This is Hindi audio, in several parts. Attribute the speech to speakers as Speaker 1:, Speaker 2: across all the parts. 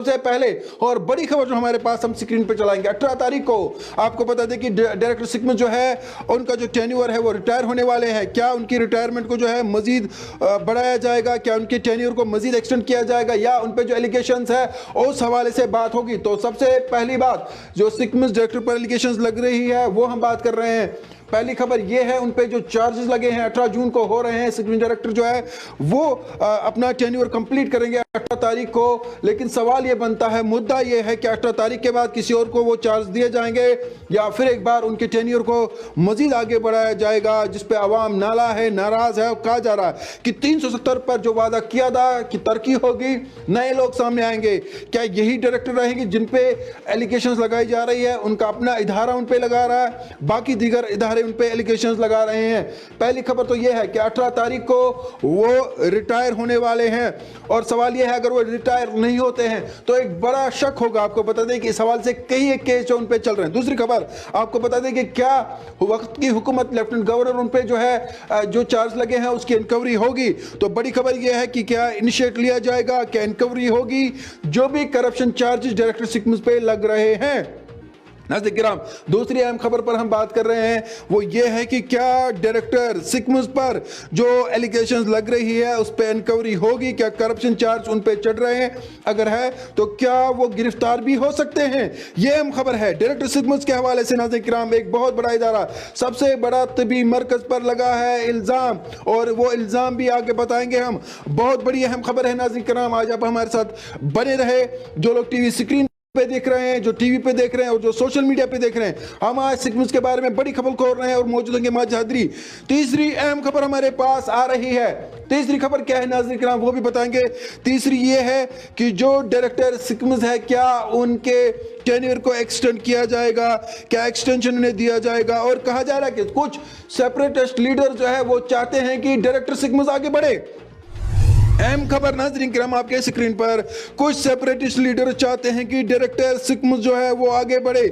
Speaker 1: सबसे पहले और बड़ी खबर जो हमारे पास हम स्क्रीन पे चलाएंगे 18 तारीख को आपको बता दें कि डायरेक्टर सिकमस जो है उनका जो टेन्योर है वो रिटायर होने वाले हैं। क्या उनकी रिटायरमेंट को जो है मजीद बढ़ाया जाएगा, क्या उनके टेन्योर को मजीद एक्सटेंड किया जाएगा, या उन पे जो एलिगेशंस है उस हवाले से बात होगी। तो सबसे पहली बात जो सिकमस डायरेक्टर पर एलिगेशंस लग रही है वो हम बात कर रहे हैं। पहली खबर ये है उन पे जो चार्जेस लगे हैं 18 जून को हो रहे हैं। सिकमस डायरेक्टर जो है वो अपना टेन्योर कंप्लीट करेंगे 18 तारीख को, लेकिन सवाल ये बनता है, मुद्दा ये है कि 18 तारीख के बाद किसी और को वो चार्ज दिए जाएंगे या फिर एक बार उनके टेन्योर को मजीद आगे बढ़ाया जाएगा, जिस पे आवाम नाला है, नाराज है। और कहा जा रहा है कि 370 पर जो वादा किया था कि तरक्की होगी, नए लोग सामने आएंगे। क्या यही डायरेक्टर रहेंगे जिन पे एलिगेशंस लगाई जा रही है? उनका अपना इदारा उन पे लगा रहा है, बाकी दीगर इदारे उन पे एलिगेशंस लगा रहे हैं। पहली खबर तो यह है कि 18 तारीख को वो रिटायर होने वाले हैं और सवाल यह है अगर वो रिटायर नहीं होते हैं तो एक बड़ा शक होगा। आपको बता दें कि इस सवाल से कई एक केस जो उन पे चल रहे हैं। दूसरी खबर आपको बता दें कि क्या वक्त की हुकूमत लेफ्टिनेंट गवर्नर उन पे जो है जो चार्ज लगे हैं उसकी इंक्वायरी होगी। तो बड़ी खबर यह है कि क्या इनिशिएट लिया जाएगा, क्या इंक्वायरी होगी जो भी करप्शन चार्जेस डायरेक्टर सिकमस पे लग रहे हैं। नाज़रीन किराम, दूसरी अहम खबर पर हम बात कर रहे हैं वो ये है कि क्या डायरेक्टर सिकमस पर जो एलिगेशंस लग रही है उस पर इंक्वायरी होगी, क्या करप्शन चार्ज उन पे चढ़ रहे हैं, अगर है तो क्या वो गिरफ्तार भी हो सकते हैं। ये अहम खबर है डायरेक्टर सिकमस के हवाले से। नाज़रीन किराम, एक बहुत बड़ा इदारा सबसे बड़ा तबी मरकज पर लगा है इल्ज़ाम और वो इल्ज़ाम भी आगे बताएंगे हम। बहुत बड़ी अहम खबर है नाज़रीन किराम, आज आप हमारे साथ बने रहे। जो लोग टीवी स्क्रीन पे देख रहे हैं, जो टीवी पे देख रहे हैं और जो सोशल मीडिया पे देख रहे हैं, हम आज सिकमस के बारे में बड़ी खबर खोल रहे हैं और मौजूद होंगे माजिद हैदरी। तीसरी अहम खबर हमारे पास आ रही है। तीसरी खबर क्या है नाज़रीन किराम वो भी बताएंगे। तीसरी ये है कि जो डायरेक्टर सिकमस है क्या उनके टेन्योर को एक्सटेंड किया जाएगा, क्या एक्सटेंशन उन्हें दिया जाएगा। और कहा जा रहा है कि कुछ सेपरेटिस्ट लीडर जो है वो चाहते हैं कि डायरेक्टर सिकमस आगे बढ़े। अहम खबर नाज़रीन किराम आपके स्क्रीन पर, कुछ सेपरेटिस्ट लीडर चाहते हैं कि डायरेक्टर सिकमस जो है वो आगे बढ़े।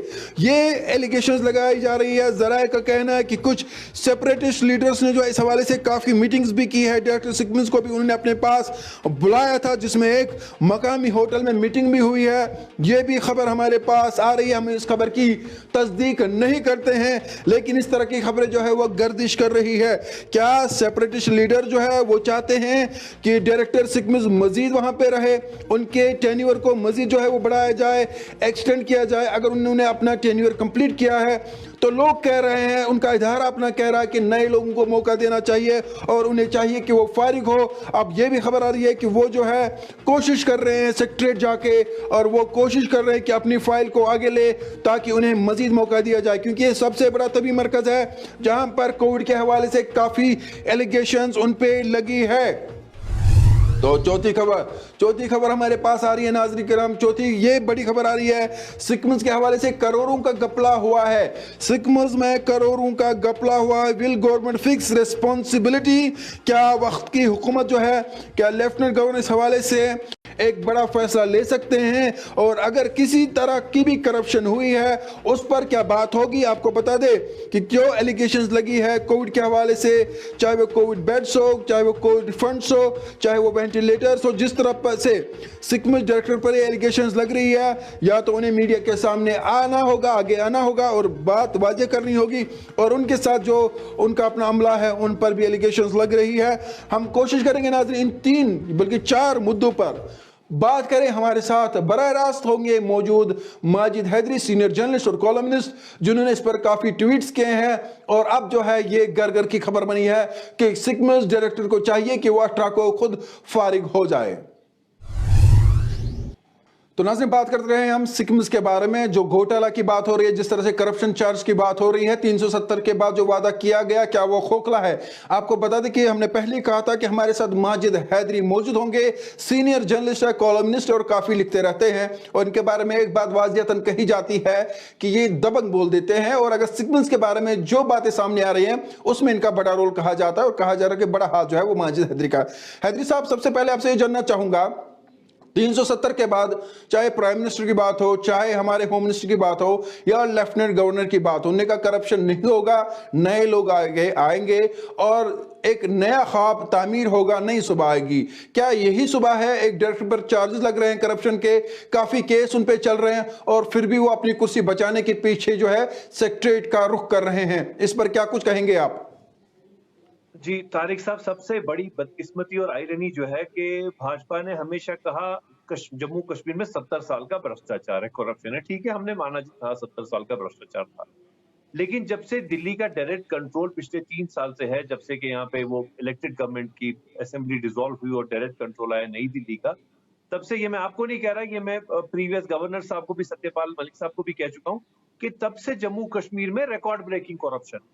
Speaker 1: ये एलिगेशंस लगाई जा रही है। ज़राए का कहना है कि कुछ सेपरेटिस्ट लीडर्स ने जो इस हवाले से काफ़ी मीटिंग्स भी की है। डायरेक्टर सिकमस को भी उन्होंने अपने पास बुलाया था जिसमें एक मकामी होटल में मीटिंग भी हुई है। ये भी खबर हमारे पास आ रही है। हम इस खबर की तस्दीक नहीं करते हैं, लेकिन इस तरह की खबरें जो है वो गर्दिश कर रही है। क्या सेपरेटिस्ट लीडर जो है वो चाहते हैं कि डायरेक्टर सिकमस मजीद वहां पे रहे, उनके टेन्योर को मजीद जो है वो बढ़ाया जाए, एक्सटेंड किया जाए। अगर उन्होंने अपना टेन्योर कंप्लीट किया है तो लोग कह रहे हैं, उनका इदारा अपना कह रहा है कि नए लोगों को मौका देना चाहिए और उन्हें चाहिए कि वो फारिग हो। अब ये भी खबर आ रही है कि वो जो है कोशिश कर रहे हैं सेक्रेटरीट जाके और वो कोशिश कर रहे हैं कि अपनी फाइल को आगे ले ताकि उन्हें मजीद मौका दिया जाए, क्योंकि ये सबसे बड़ा तभी मरकज है जहां पर कोविड के हवाले से काफ़ी एलिगेशंस उन पे लगी है। तो चौथी खबर हमारे पास आ रही है नाज़रीन किराम। चौथी ये बड़ी खबर आ रही है सिकमस के हवाले से। करोड़ों का घपला हुआ है सिकमस में, करोड़ों का घपला हुआ है। विल गवर्नमेंट फिक्स रिस्पॉन्सिबिलिटी, क्या वक्त की हुकूमत जो है, क्या लेफ्टिनेंट गवर्नर इस हवाले से एक बड़ा फैसला ले सकते हैं और अगर किसी तरह की भी करप्शन हुई है उस पर क्या बात होगी। आपको बता दे कि जो एलिगेशंस लगी है कोविड के हवाले से, चाहे वो कोविड बेड्स हो, चाहे वो कोविड फंड्स हो, चाहे वो वेंटिलेटर्स हो, जिस तरह से सिकमस डायरेक्टर पर ये एलिगेशंस लग रही है, या तो उन्हें मीडिया के सामने आना होगा, आगे आना होगा और बात वाजे करनी होगी, और उनके साथ जो उनका अपना अमला है उन पर भी एलिगेशंस लग रही है। हम कोशिश करेंगे नाज़रीन इन 3 बल्कि 4 मुद्दों पर बात करें। हमारे साथ बराह रास्त होंगे मौजूद माजिद हैदरी, सीनियर जर्नलिस्ट और कॉलमनिस्ट, जिन्होंने इस पर काफ़ी ट्वीट्स किए हैं और अब जो है ये घर घर की खबर बनी है कि सिकमस डायरेक्टर को चाहिए कि वो 18 को खुद फारिग हो जाए। तो नाज़रीन, बात करते रहे हम सिकमस के बारे में। जो घोटाला की बात हो रही है, जिस तरह से करप्शन चार्ज की बात हो रही है, 370 के बाद जो वादा किया गया, क्या वो खोखला है। आपको बता दें कि हमने पहले कहा था कि हमारे साथ माजिद हैदरी मौजूद होंगे, सीनियर जर्नलिस्ट है, कॉलमनिस्ट और काफ़ी लिखते रहते हैं, और इनके बारे में एक बात वाज़ियतन कही जाती है कि ये दबंग बोल देते हैं, और अगर सिकमस के बारे में जो बातें सामने आ रही हैं उसमें इनका बड़ा रोल कहा जाता है और कहा जा रहा है कि बड़ा हाथ जो है वो माजिद हैदरी का। हैदरी साहब, सबसे पहले आपसे ये जानना चाहूंगा 370 के बाद चाहे प्राइम मिनिस्टर की बात हो, चाहे हमारे होम मिनिस्टर की बात हो या लेफ्टिनेंट गवर्नर की बात हो, उन्होंने कहा करप्शन नहीं होगा, नए लोग आगे आएंगे और एक नया ख्वाब तामीर होगा, नई सुबह आएगी। क्या यही सुबह है? एक डायरेक्टर पर चार्जेस लग रहे हैं करप्शन के, काफी केस उन पे चल रहे हैं और फिर भी वो अपनी कुर्सी बचाने के पीछे जो है सेक्रेटरीट का रुख कर रहे हैं। इस पर क्या कुछ कहेंगे आप?
Speaker 2: जी तारिक साहब, सबसे बड़ी बदकिस्मती और आयरनी जो है कि भाजपा ने हमेशा कहा जम्मू कश्मीर में 70 साल का भ्रष्टाचार है, करप्शन है। ठीक है, हमने माना जी था 70 साल का भ्रष्टाचार था, लेकिन जब से दिल्ली का डायरेक्ट कंट्रोल पिछले 3 साल से है, जब से कि यहाँ पे वो इलेक्टेड गवर्नमेंट की असेंबली डिसॉल्व हुई और डायरेक्ट कंट्रोल आया नई दिल्ली का, तब से, ये मैं आपको नहीं कह रहा, ये मैं प्रीवियस गवर्नर साहब को भी, सत्यपाल मलिक साहब को भी कह चुका हूँ कि तब से जम्मू कश्मीर में रिकॉर्ड ब्रेकिंग करप्शन।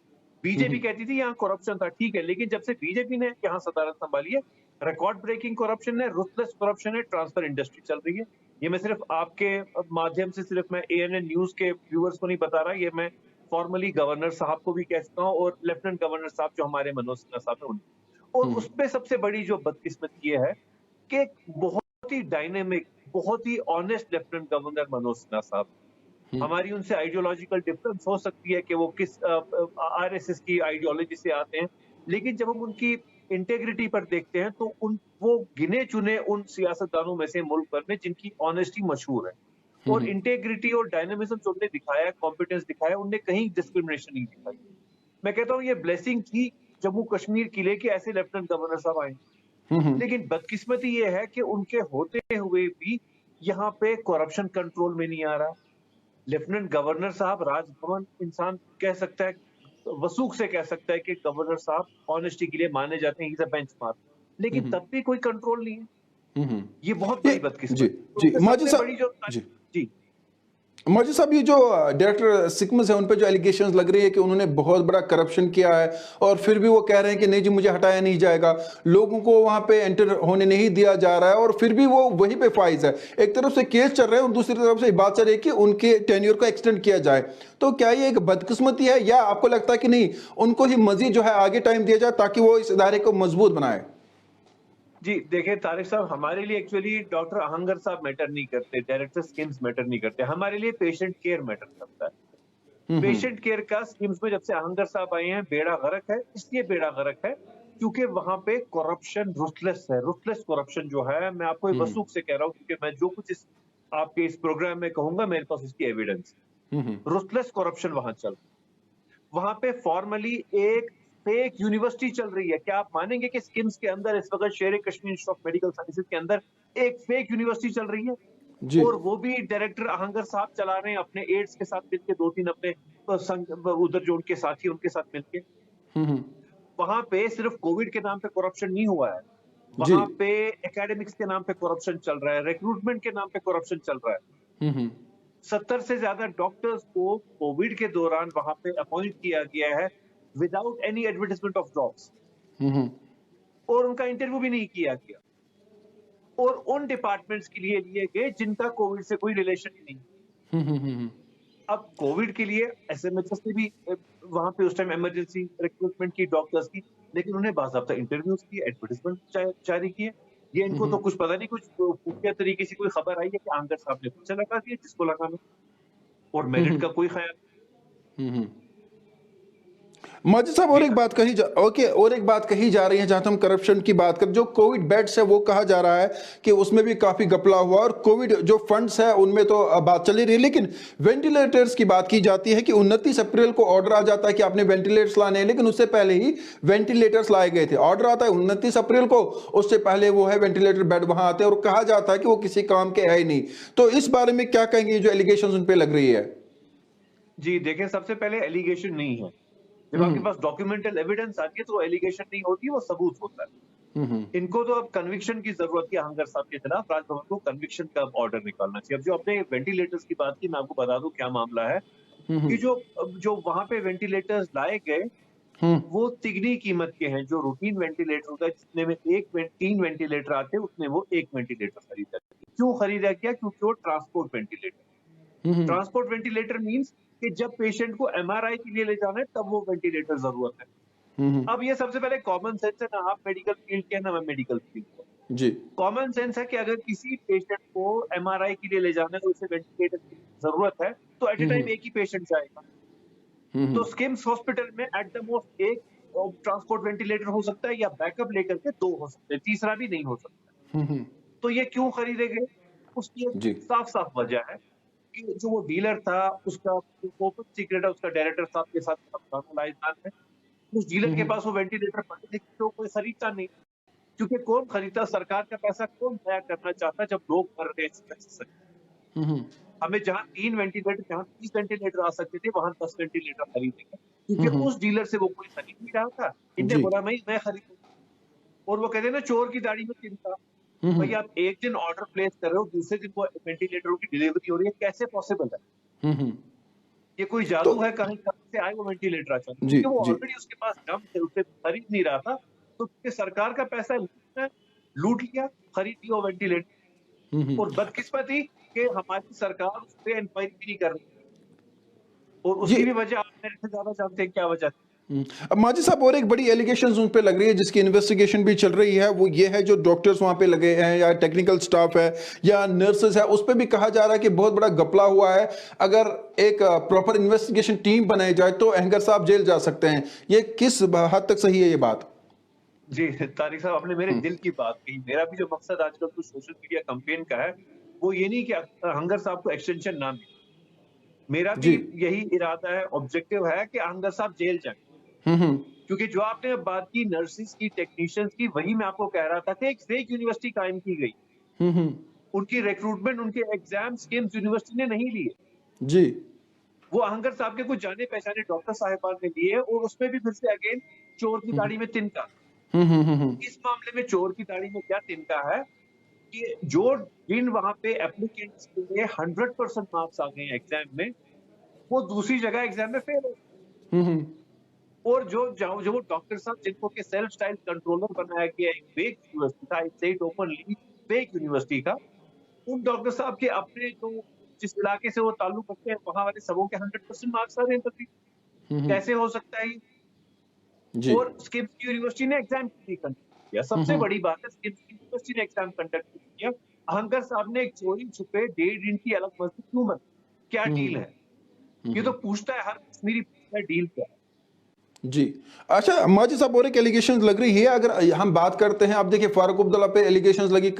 Speaker 2: बीजेपी कहती थी यहाँ करप्शन था, ठीक है, लेकिन जब से बीजेपी ने यहाँ सदारत संभाली है, रिकॉर्ड ब्रेकिंग करप्शन है, रुथलेस करप्शन है, ट्रांसफर इंडस्ट्री चल रही है। ये मैं सिर्फ आपके माध्यम से, सिर्फ मैं एएनएन न्यूज के व्यूअर्स को नहीं बता रहा, ये मैं फॉर्मली गवर्नर साहब को भी कह चुका हूँ और लेफ्टिनेंट गवर्नर साहब जो हमारे मनोज सिन्हा साहब है उनको। और उसमें सबसे बड़ी जो बदकिस्मती ये है कि बहुत ही डायनेमिक, बहुत ही honest lieutenant governor Manoj Sinha साहब, हमारी उनसे आइडियोलॉजिकल डिफरेंस हो सकती है कि वो किस आरएसएस की आइडियोलॉजी से आते हैं, लेकिन जब हम उनकी इंटेग्रिटी पर देखते हैं तो वो गिने चुने उन सियासतदानों में से मुल्क भर में जिनकी ऑनेस्टी मशहूर है और इंटेग्रिटी और डायनेमिज्म जो उन्होंने दिखाया, कॉम्पिटेंस दिखाया, उनने कहीं डिस्क्रिमिनेशन नहीं दिखाई। मैं कहता हूँ ये ब्लेसिंग थी जम्मू कश्मीर की लेके ऐसे लेफ्टिनेंट गवर्नर साहब आए, लेकिन बदकिस्मती ये है कि उनके होते हुए भी यहाँ पे करप्शन कंट्रोल में नहीं आ रहा। लेफ्टिनेंट गवर्नर साहब, राजभवन इंसान कह सकता है, वसूख से कह सकता है कि गवर्नर साहब ऑनेस्टी के लिए माने जाते हैं, इज अ बेंचमार्क, लेकिन तब भी कोई कंट्रोल नहीं है। ये बहुत बड़ी
Speaker 1: जी
Speaker 2: बदकिस्मती।
Speaker 1: जी माजी
Speaker 2: सबसे बड़ी
Speaker 1: साहब,
Speaker 2: जो जी
Speaker 1: मौजी साहब, ये जो डायरेक्टर सिकमस है उन पे जो एलिगेशंस लग रही है कि उन्होंने बहुत बड़ा करप्शन किया है और फिर भी वो कह रहे हैं कि नहीं जी मुझे हटाया नहीं जाएगा, लोगों को वहां पे एंटर होने नहीं दिया जा रहा है और फिर भी वो वहीं पे फाइज है। एक तरफ से केस चल रहे हैं और दूसरी तरफ से बात चल रही है कि उनके टेन्योर को एक्सटेंड किया जाए। तो क्या ये एक बदकिस्मती है या आपको लगता है कि नहीं, उनको ही मजीद जो है आगे टाइम दिया जाए ताकि वो इस इदारे को मजबूत बनाए?
Speaker 2: जी देखिए तारिक साहब, हमारे लिए एक्चुअली डॉक्टर आहंगर साहब मैटर नहीं करते, डायरेक्टर स्कीम्स मैटर नहीं करते, हमारे लिए पेशेंट केयर मैटर करता है। पेशेंट केयर का स्कीम्स में जब से आहंगर साहब आए हैं बेड़ा गर्क है। इसलिए बेड़ा गर्क है क्योंकि वहां पे करप्शन रुथलेस है। रुथलेस करप्शन जो है, मैं आपको वसूख से कह रहा हूँ क्योंकि मैं जो कुछ आपके इस प्रोग्राम में कहूंगा मेरे पास उसकी एविडेंस। रुथलेस करप्शन वहां चल, वहां पे फॉर्मली एक फेक यूनिवर्सिटी चल रही है। क्या आप मानेंगे कि स्किम्स के अंदर इस वक्त शेर Kashmir institute of medical sciences के अंदर एक फेक यूनिवर्सिटी चल रही है?
Speaker 1: जी
Speaker 2: और वो भी डायरेक्टर आहंगर साहब चला रहे हैं अपने एड्स के साथ मिलके, 2-3 अपने उधर जो उनके साथी उनके साथ मिलके। वहां पे सिर्फ कोविड के नाम पे करप्शन नहीं हुआ है,
Speaker 1: जी
Speaker 2: वहां पे एकेडमिक्स के नाम पे करप्शन चल रहा है, रिक्रूटमेंट के नाम पे करप्शन चल रहा है। 70 से ज्यादा डॉक्टर्स को कोविड के दौरान वहां पे अपॉइंट किया गया है without any advertisement of jobs, और उनका इंटरव्यू भी नहीं किया गया, और उन डिपार्टमेंट्स के लिए लिए गए जिनका कोविड से कोई रिलेशन ही नहीं। अब कोविड के लिए एसएमएचएस ने भी वहां पे उस टाइम इमरजेंसी रिक्रूटमेंट की डॉक्टर्स की, लेकिन उन्हें बाकायदा इंटरव्यूज किए, एडवर्टाइजमेंट जारी किए। ये इनको तो कुछ पता नहीं, कुछ खुफिया तरीके से कोई खबर आई है कि आंगर साहब ने खुद से लगा दिया जिसको लगाना, और मेरिट का कोई ख्याल।
Speaker 1: माजिद साहब, और एक बात कही जा रही है जहां हम करप्शन की बात करें, जो कोविड बेड्स है वो कहा जा रहा है कि उसमें भी काफी घपला हुआ और कोविड जो फंड्स है उनमें तो बात चली रही है, लेकिन वेंटिलेटर्स की बात की जाती है कि 29 अप्रैल को ऑर्डर आ जाता है कि आपने वेंटिलेटर्स लाने हैं, लेकिन उससे पहले ही वेंटिलेटर्स लाए गए थे। ऑर्डर आता है 29 अप्रैल को, उससे पहले वो है वेंटिलेटर बेड वहां आते हैं और कहा जाता है कि वो किसी काम के है ही नहीं। तो इस बारे में क्या कहेंगे जो एलिगेशन उन पे लग रही है?
Speaker 2: जी देखें, सबसे पहले एलिगेशन नहीं है, जब आपके पास डॉक्यूमेंटल एविडेंस आती है तो एलिगेशन नहीं होती, वो सबूत होता है। इनको तो अब कन्विक्शन की जरूरत है। आहंगर साहब के खिलाफ राजभवन को कन्विक्शन का ऑर्डर निकालना चाहिए। अब जो अपने वेंटिलेटर्स की बात की, मैं आपको बता दूं क्या मामला है कि जो वहां पे वेंटिलेटर्स लाए गए वो तिगनी कीमत के हैं। जो रूटीन वेंटिलेटर होता है जितने में 3 वेंटिलेटर आते हैं उसमें वो 1 वेंटिलेटर खरीदा। क्यों खरीदा गया? क्योंकि वो transport ventilator, transport ventilator means कि जब पेशेंट को एमआरआई के लिए ले जाना है तब वो वेंटिलेटर जरूरत है। अब ये सबसे पहले कॉमन सेंस है, ना आप मेडिकल फील्ड के ना मैं मेडिकल फील्ड का,
Speaker 1: जी।
Speaker 2: कॉमन सेंस है कि अगर किसी पेशेंट को एमआरआई के लिए ले जाना है, उसे वेंटिलेटर की जरूरत है, तो एट ए टाइम एक ही पेशेंट जाएगा। तो स्किम्स हॉस्पिटल में एट द मोस्ट एक ट्रांसपोर्ट वेंटिलेटर हो सकता है, या बैकअप लेकर के 2 हो सकते हैं, तीसरा भी नहीं हो सकता। तो ये क्यों खरीदे गए? उसकी एक
Speaker 1: जी।
Speaker 2: साफ-साफ वजह है कि जो वो डीलर था, उसका ओपन सीक्रेट है, उसका डायरेक्टर साहब के साथ पुराना लाइज़ान है। उस डीलर के पास वो वेंटिलेटर पड़े थे, तो कोई खरीदता नहीं, क्योंकि कौन खरीदता? सरकार का पैसा कौन ज़ाया करना चाहता जब लोग मर रहे हैं? हमें जहाँ 3 वेंटिलेटर, जहाँ 30 वेंटिलेटर आ सकते थे, वहाँ 10 वेंटिलेटर खरीदेंगे, क्योंकि उस डीलर से वो कोई खरीद नहीं रहा था। इनने
Speaker 1: जी।
Speaker 2: बोला मैं खरीदूँगा। और वो कहते हैं ना, चोर की दाढ़ी में तिनका। भाई, आप एक दिन ऑर्डर प्लेस कर रहे हो, दूसरे दिन वो वेंटिलेटरों की डिलीवरी हो रही है, कैसे पॉसिबल है? ये कोई
Speaker 1: तो
Speaker 2: जादू है? कहाँ से आए वो वेंटिलेटर अचानक?
Speaker 1: जी,
Speaker 2: क्योंकि वो
Speaker 1: जी।
Speaker 2: ऑलरेडी उसके पास दम थे, उसे खरीद नहीं रहा था, तो क्योंकि सरकार का पैसा लूट लिया, खरीद लिया वो वेंटिलेटर। और बदकिस्मती कि हमारी सरकार उस पे इंक्वायरी भी नहीं कर रही, और
Speaker 1: जी।
Speaker 2: उसकी भी वजह आप मेरे से ज़्यादा जानते हैं क्या वजह थी।
Speaker 1: अब माजी साहब, और एक बड़ी एलिगेशंस उन पे लग रही है जिसकी इन्वेस्टिगेशन भी चल रही है, वो ये है जो डॉक्टर्स वहाँ पे लगे हैं या टेक्निकल स्टाफ है या नर्सेस है, उस पे भी कहा जा रहा है कि बहुत बड़ा घपला हुआ है। अगर एक प्रॉपर इन्वेस्टिगेशन टीम बनाई जाए तो अहंगर साहब जेल जा सकते हैं। ये किस हद तक सही है ये बात?
Speaker 2: जी, तारिक साहब, आपने मेरे
Speaker 1: हम्म,
Speaker 2: दिल की बात कही। मेरा भी जो मकसद आजकल तो सोशल मीडिया कैंपेन का है, वो ये नहीं कि अहंगर साहब को एक्सटेंशन ना मिले। मेरा भी
Speaker 1: जी।
Speaker 2: यही इरादा है, ऑब्जेक्टिव है कि अहंगर साहब जेल जाएँ।
Speaker 1: हम्म।
Speaker 2: क्योंकि जो आपने अब बात की नर्सेस की, टेक्नीशियंस की, वही मैं आपको कह रहा था कि एक फेक यूनिवर्सिटी कायम की गई।
Speaker 1: हम्म।
Speaker 2: उनकी रिक्रूटमेंट, उनके एग्जाम स्किम्स यूनिवर्सिटी ने नहीं लिए।
Speaker 1: जी।
Speaker 2: वो अहंगर साहब के कुछ जाने पहचाने डॉक्टर साहिबान ने लिए, और उसमें भी फिर से अगेन चोर की दाढ़ी में तिनका।
Speaker 1: हम्म।
Speaker 2: इस मामले में चोर की दाढ़ी में क्या तिनका है कि जो जिन वहां पे एप्लीकेंट्स के लिए 100% मार्क्स आ गए एग्जाम में, वो दूसरी जगह एग्जाम में फेल हो।
Speaker 1: हम्म।
Speaker 2: और जो वो डॉक्टर साहब जिनको के सेल्फ स्टाइल कंट्रोलर बनाया गया, एक फेक यूनिवर्सिटी था, आई से इट ओपनली, फेक यूनिवर्सिटी का, उन डॉक्टर साहब के अपने जो जिस इलाके से वो ताल्लुक रखते हैं, वहां वाले सबों के 100% मार्क्स आ रहे हैं तभी।
Speaker 1: हम्म।
Speaker 2: कैसे हो सकता है ये?
Speaker 1: जी।
Speaker 2: और स्किम्स की यूनिवर्सिटी ने एग्जाम नहीं कंडक्ट किया। सबसे बड़ी बात है, स्किम्स की यूनिवर्सिटी ने एग्जाम कंडक्ट नहीं किया। अहंगर साहब ने एक चोरी छुपे 1.5 इंच की अलग मस्जिद क्यों बनी? क्या डील है? ये तो पूछता है, हर कश्मीरी पूछता है डील क्या है।
Speaker 1: जी। अच्छा माजी साहब, और एक एलिगेशन लग रही है, अगर हम बात करते हैं, अब देखिए फारूक अब्दुल्ला पे एलिगेशंस लगी,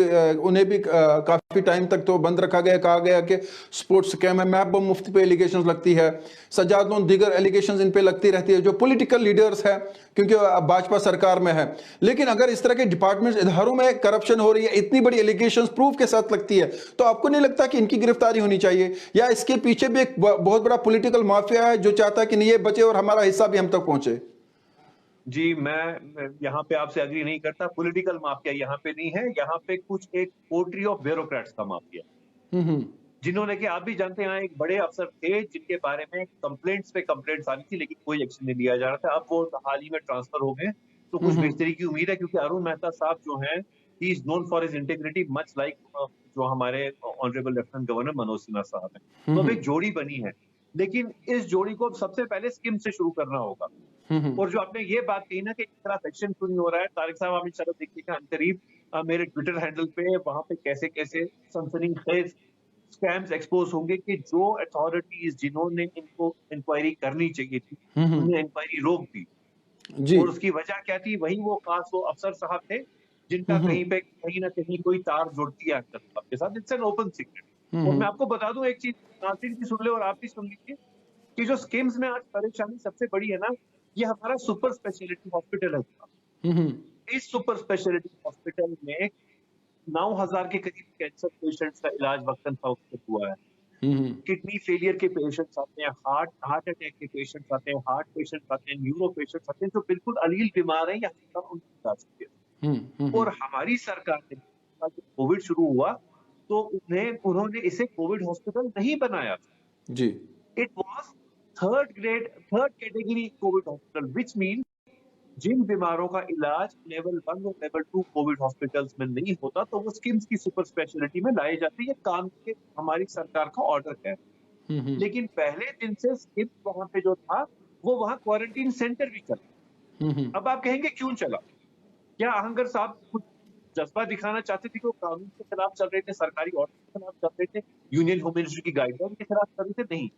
Speaker 1: उन्हें भी काफी टाइम तक तो बंद रखा गया, कहा गया कि स्पोर्ट्स स्कैम है। महबूब मुफ्ती पे एलिगेशंस लगती है, सज्जाद लोन, दीगर एलिगेशंस इन पे लगती रहती है, जो पॉलिटिकल लीडर्स है, क्योंकि भाजपा सरकार में है। लेकिन अगर इस तरह के डिपार्टमेंट्स इधारों में करप्शन हो रही है, इतनी बड़ी एलिगेशंस प्रूफ के साथ लगती है, तो आपको नहीं लगता कि इनकी गिरफ्तारी होनी चाहिए, या इसके पीछे भी एक बहुत बड़ा पॉलिटिकल माफिया है जो चाहता है कि नहीं ये बचे और हमारा हिस्सा भी हम तक पहुंचे?
Speaker 2: जी, मैं यहाँ पे आपसे एग्री नहीं करता। पॉलिटिकल माफिया यहाँ पे नहीं है, यहाँ पे कुछ एक कोटरी ऑफ ब्यूरोक्रेट्स का माफिया,
Speaker 1: हम्म।
Speaker 2: जिन्होंने, कि आप भी जानते हैं, एक बड़े अफसर थे जिनके बारे में कंप्लेंट्स पे कंप्लेंट्स आ रही थी, लेकिन कोई एक्शन नहीं लिया जा रहा था। अब वो हाल ही में ट्रांसफर हो गए, तो कुछ
Speaker 1: हम्म।
Speaker 2: बेहतरी की उम्मीद है, क्योंकि अरुण मेहता साहब जो हैं, he is known for his integrity, much like जो हमारे honourable lieutenant governor Manoj Sinha साहब हैं। तो अब एक जोड़ी बनी है, लेकिन इस जोड़ी को अब सबसे पहले स्किम से शुरू करना होगा। और जो आपने ये बात कही ना कि इंटरसेक्शन क्यों नहीं हो रहा है, तारिक साहब, आप इंशाल्लाह देखिएगा अनकरीब मेरे ट्विटर हैंडल पे, वहां पे कैसे कैसे सनसनीखेज स्कैम्स एक्सपोज होंगे कि जो अथॉरिटीज जिन्होंने इनको इंक्वायरी करनी चाहिए थी, उन्हें इंक्वायरी रोक दी।
Speaker 1: जी।
Speaker 2: और उसकी वजह क्या थी? वही वो खास वो अफसर साहब थे जिनका कहीं पे कहीं ना कहीं कोई तार जुड़ती है अख्तर साहब के साथ। It's an open secret. और मैं आपको बता दूं एक चीज, नाज़रीन भी सुन ले और आप भी सुन लीजिए, कि जो स्किम्स में आज परेशानी सबसे बड़ी है ना, ये हमारा सुपर स्पेशलिटी हॉस्पिटल है। इस सुपर स्पेशलिटी हॉस्पिटल में 9,000 के करीब कैंसर पेशेंट्स का इलाज वक्तन फवक्तन हुआ है। किडनी फेलियर के पेशेंट्स आते हैं, हार्ट अटैक के पेशेंट्स आते हैं, हार्ट पेशेंट्स आते हैं, न्यूरो पेशेंट्स आते हैं, जो बिल्कुल अलील बीमार हैं या उनकी इलाज के लिए। और हमारी सरकार ने जब कोविड शुरू हुआ, तो उन्होंने इसे कोविड हॉस्पिटल नहीं बनाया।
Speaker 1: जी।
Speaker 2: It was third category covid hospital, which mean जिन बीमारों का इलाज लेवल 1 और लेवल 2 कोविड हॉस्पिटल्स में नहीं होता, तो वो स्किम्स की सुपर स्पेशलिटी में लाए जाते हैं। ये काम के हमारी सरकार का ऑर्डर है। लेकिन पहले दिन से स्किम्स वहां पे जो था, वो वहां क्वारंटीन सेंटर भी चला। अब आप कहेंगे क्यों चला? क्या अहंगर साहब कुछ जज्बा दिखाना चाहते थे कि वो कानून के खिलाफ चल रहे थे, सरकारी ऑर्डर के खिलाफ चल रहे थे, यूनियन होम मिनिस्ट्री की गाइडलाइन के खिलाफ चल रहे थे, नहीं।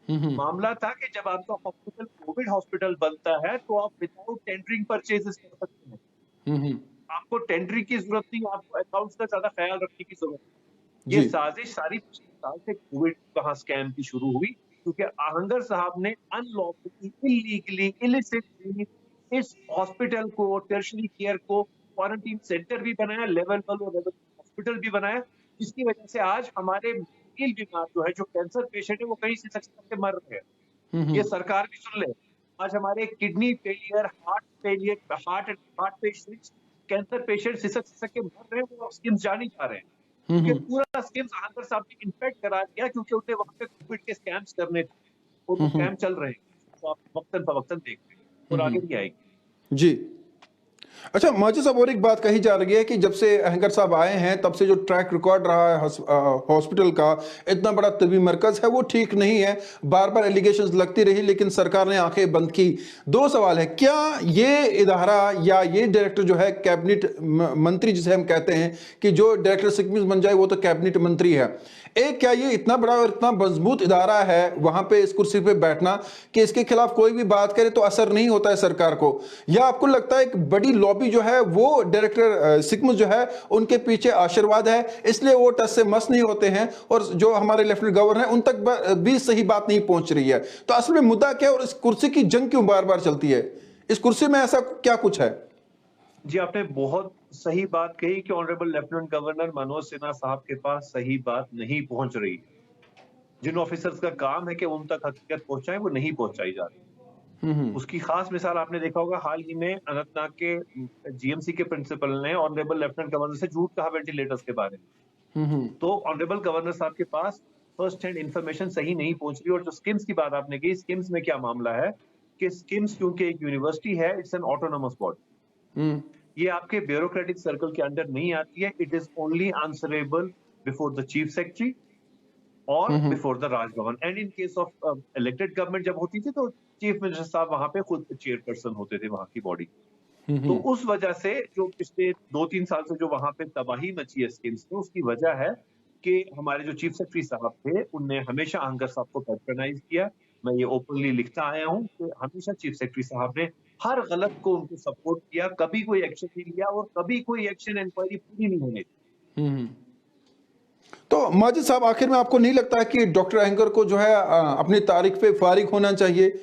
Speaker 1: हम्म
Speaker 2: मामला था कि जब आपका हॉस्पिटल कोविड हॉस्पिटल बनता है तो आप विदाउट टेंडरिंग परचेजेस कर सकते हैं।
Speaker 1: हम्म
Speaker 2: आपको टेंडरिंग की जरूरत नहीं, आपको अकाउंट्स का ज्यादा ख्याल रखने की जरूरत नहीं। ये
Speaker 1: जी
Speaker 2: साजिश सारी पिछले साल से कोविड कहाँ स्कैम की शुरू हुई, क्योंकि आहंगर साहब ने अनलॉफुली, इलीगली, इलिसिटली इस हॉस्पिटल को, टर्शरी केयर को क्वारंटीन सेंटर भी बनाया, लेवल 1 और लेवल 2 हॉस्पिटल भी बनाया, जिसकी वजह से आज हमारे दिल बीमार जो है, जो कैंसर पेशेंट है, वो कहीं से सक्सेस करके मर रहे हैं। ये सरकार भी सुन ले। आज हमारे kidney failure, heart patients, cancer patient सिसक के मर रहे हैं, वो स्किम्स जा नहीं पा रहे हैं। क्योंकि पूरा स्किम्स आहंगर साहब ने इन्फेक्ट करा दिया, क्योंकि उन्हें वहां पे कोविड के स्कैम्स करने थे और वो स्कैम चल रहे हैं, तो आप वक्तन फवक्तन देख रहे हैं और आगे भी आएगी।
Speaker 1: जी। अच्छा माजिद साहब, और एक बात कही जा रही है कि जब से अहंगर साहब आए हैं तब से जो ट्रैक रिकॉर्ड रहा है हॉस्पिटल का, इतना बड़ा तबी मरकज है, वो ठीक नहीं है। बार बार एलिगेशंस लगती रही लेकिन सरकार ने आंखें बंद की। दो सवाल है, क्या ये इदारा या ये डायरेक्टर जो है कैबिनेट मंत्री जिसे हम कहते हैं कि जो डायरेक्टर सिकमिस बन जाए वो तो कैबिनेट मंत्री है, एक क्या ये इतना बड़ा और इतना मजबूत इदारा है वहां पे इस कुर्सी पे बैठना कि इसके खिलाफ कोई भी बात करे तो असर नहीं होता है सरकार को? या आपको लगता है एक बड़ी लॉबी जो है वो डायरेक्टर सिकमुस जो है उनके पीछे आशीर्वाद है, इसलिए वो टस से मस नहीं होते हैं और जो हमारे लेफ्टिनेंट गवर्नर है उन तक भी सही बात नहीं पहुंच रही है? तो असल में मुद्दा क्या है और इस कुर्सी की जंग क्यों बार बार चलती है? इस कुर्सी में ऐसा क्या कुछ है?
Speaker 2: जी, आपने बहुत सही बात कही कि honourable lieutenant governor Manoj Sinha साहब के पास सही बात नहीं पहुंच रही। जिन ऑफिसर्स का काम है कि उन तक हकीकत पहुंचाएं, वो नहीं पहुंचाई जा रही। उसकी खास मिसाल आपने देखा होगा, हाल ही में अनंतनाग के जीएमसी के प्रिंसिपल ने ऑनरेबल लेफ्टिनेंट गवर्नर से झूठ कहा वेंटिलेटर्स के बारे में। तो ऑनरेबल गवर्नर साहब के पास फर्स्ट हैंड इंफॉर्मेशन सही नहीं पहुंच रही। और जो स्किम्स की बात आपने की, स्किम्स में क्या मामला है कि स्किम्स क्योंकि एक यूनिवर्सिटी है, इट्स एन ऑटोनोमस बॉडी, ये आपके ब्यूरोक्रेटिक सर्कल के अंडर नहीं आती है। It is only answerable before the chief secretary और before the Raj Bhavan. And in case of elected government जब होती थी तो चीफ मिनिस्टर साहब वहां पे खुद चेयरपर्सन होते थे वहां की बॉडी। तो उस वजह से जो पिछले 2-3 साल से जो वहां पे तबाही मची है स्किम्स में, उसकी वजह है कि हमारे जो चीफ सेक्रेटरी साहब थे उनने हमेशा आहंगर साहब को पैट्रनाइज किया। मैं ये ओपनली लिखता आया हूँ कि हमेशा चीफ सेक्रेटरी साहब ने हर गलत को उनको सपोर्ट किया, कभी कोई एक्शन नहीं लिया और कभी कोई एक्शन इंक्वायरी पूरी नहीं होने दी।
Speaker 1: तो माजिद साहब, आखिर में आपको नहीं लगता है कि डॉक्टर अहंगर को जो है अपनी तारीख पे फारिग होना चाहिए?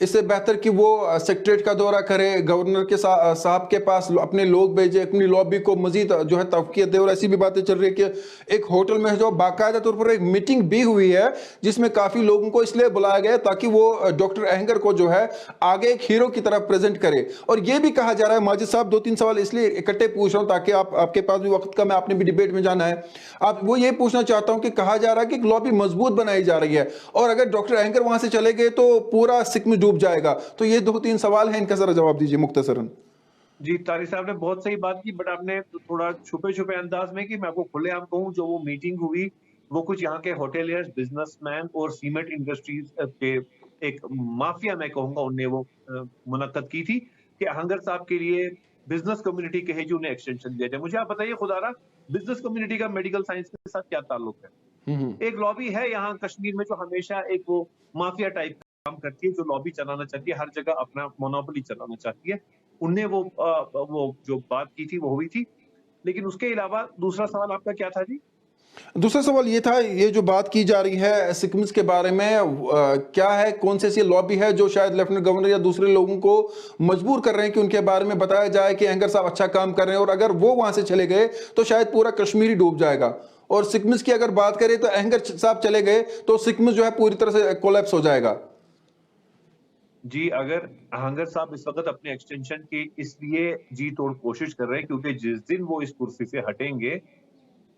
Speaker 1: इससे बेहतर कि वो सेक्रेटरीट का दौरा करे, गवर्नर के साहब के पास अपने लोग भेजे, अपनी लॉबी को मजीद जो है तवकीयत दे। और ऐसी भी बातें चल रही है कि एक होटल में जो बाकायदा तौर पर एक मीटिंग भी हुई है जिसमें काफी लोगों को इसलिए बुलाया गया ताकि वो डॉक्टर अहंगर को जो है आगे एक हीरो की तरह प्रेजेंट करे। और ये भी कहा जा रहा है माजिद साहब, 2-3 सवाल इसलिए इकट्ठे पूछ रहा हूं ताकि आपके पास भी वक्त कम है, आपने भी डिबेट में जाना है। आप वो ये पूछना चाहता हूं कि कहा जा रहा है कि एक लॉबी मजबूत बनाई जा रही है और अगर डॉक्टर अहंगर वहां से चले गए तो पूरा सिक्किम डूब जाएगा। तो ये 2-3 सवाल हैं, इनका जरा जवाब दीजिए मुख्तसरन।
Speaker 2: जी, तारिक साहब ने बहुत सही बात की, बट आपने थोड़ा छुपे अंदाज में कि मैं आपको खुलेआम कहूं, जो वो मीटिंग हुई वो कुछ यहाँ के होटेलियर्स, बिजनेसमैन और सीमेंट इंडस्ट्रीज के एक माफिया मैं कहूंगा उनने वो मुनक्कद की थी कि आहंगर साहब के लिए बिजनेस कम्युनिटी कहे जो उन्हें एक्सटेंशन दिया जाए। मुझे आप बताइए खुदारा, बिजनेस कम्युनिटी का मेडिकल साइंस के साथ क्या ताल्लुक है? एक लॉबी है यहाँ कश्मीर में जो हमेशा एक वो माफिया टाइप काम करती है, जो लॉबी चलाना चाहती है, हर जगह अपना मोनोपोली चलाना चाहती है। उनने वो जो बात की थी वो हुई थी। लेकिन उसके अलावा दूसरा सवाल आपका क्या था जी?
Speaker 1: दूसरा सवाल ये था, ये जो बात की जा रही है सिक्किम्स के बारे में, क्या है, कौन से ऐसी लॉबी है जो शायद लेफ्टिनेंट गवर्नर या दूसरे लोगों को मजबूर कर रहे हैं कि उनके बारे में बताया जाए कि अहंगर साहब अच्छा काम कर रहे हैं और अगर वो वहां से चले गए तो शायद पूरा कश्मीर ही डूब जाएगा। और सिक्किम्स की अगर बात करें तो अहंगर साहब चले गए तो सिक्किम्स जो है पूरी तरह से कोलैप्स हो जाएगा।
Speaker 2: जी, अगर आहंगर साहब इस वक्त अपने एक्सटेंशन की इसलिए जी तोड़ कोशिश कर रहे हैं क्योंकि जिस दिन वो इस कुर्सी से हटेंगे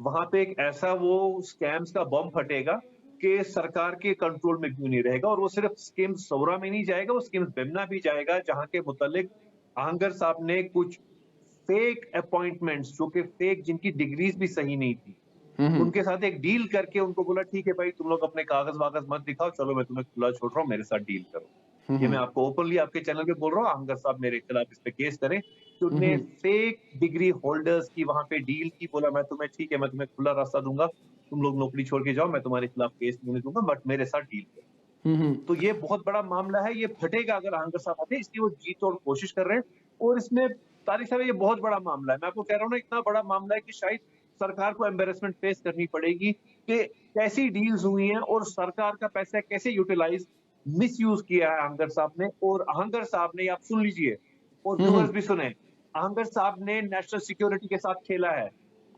Speaker 2: वहां पे एक ऐसा वो स्कैम्स का बम फटेगा कि सरकार के कंट्रोल में क्यों नहीं रहेगा। और वो सिर्फ स्किम्स सौरा में नहीं जाएगा, वो स्किम्स बेमना भी जाएगा, जहां के मुतालिक आहंगर साहब ने कुछ फेक अपॉइंटमेंट्स, जो कि फेक, जिनकी डिग्रीज भी सही नहीं थी, उनके साथ एक डील करके उनको बोला ठीक है भाई तुम लोग अपने कागज वागज मत दिखाओ, चलो मैं तुम्हें खुला छोड़ रहा हूँ, मेरे साथ डील करो। ये मैं आपको ओपनली आपके चैनल पे बोल रहा हूँ, आहंगर साहब मेरे खिलाफ इस पे केस करें कि उनने फेक डिग्री होल्डर्स की वहां पे डील की, बोला मैं तुम्हें ठीक है, मैं तुम्हें खुला रास्ता दूंगा, तुम लोग नौकरी छोड़ के जाओ, मैं तुम्हारे खिलाफ केस नहीं दूंगा, बट मेरे साथ डील करो। तो ये बहुत बड़ा मामला है, ये फटेगा अगर आहंगर साहब आते हैं, इसलिए वो जी तोड़ कोशिश कर रहे हैं। और इसमें तारिक साहब ये बहुत बड़ा मामला है, मैं आपको कह रहा हूँ ना, इतना बड़ा मामला है कि शायद सरकार को एम्बेरसमेंट फेस करनी पड़ेगी कि कैसी डील्स हुई हैं और सरकार का पैसा कैसे यूटिलाइज मिसयूज किया है आहंगर साहब ने। और आहंगर साहब ने, आप सुन लीजिए और व्यूअर्स भी सुने, आहंगर साहब ने नेशनल सिक्योरिटी के साथ खेला है,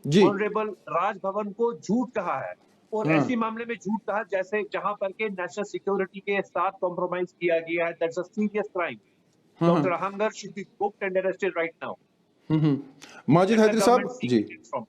Speaker 1: जी।
Speaker 2: ऑनरेबल राजभवन को झूठ कहा है, और
Speaker 1: हाँ।
Speaker 2: ऐसी मामले में झूठ कहा जैसे जहां पर के नेशनल सिक्योरिटी के साथ कॉम्प्रोमाइज किया गया है। That's a serious crime. Doctor Ahanger should be booked and arrested right now.
Speaker 1: Majid
Speaker 2: Let the
Speaker 1: Hyderi
Speaker 2: government
Speaker 1: साहब
Speaker 2: seek
Speaker 1: जी।
Speaker 2: it from